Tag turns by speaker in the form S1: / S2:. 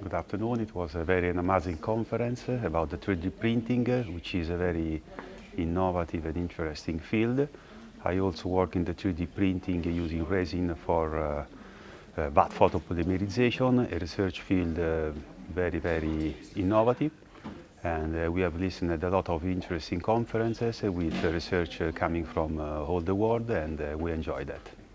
S1: Good afternoon. It was a very amazing conference about the 3D printing, which is a very innovative and interesting field. I also work in the 3D printing using resin for bath photopolymerization, a research field very innovative. And we have listened to a lot of interesting conferences with research coming from all the world, and we enjoy that.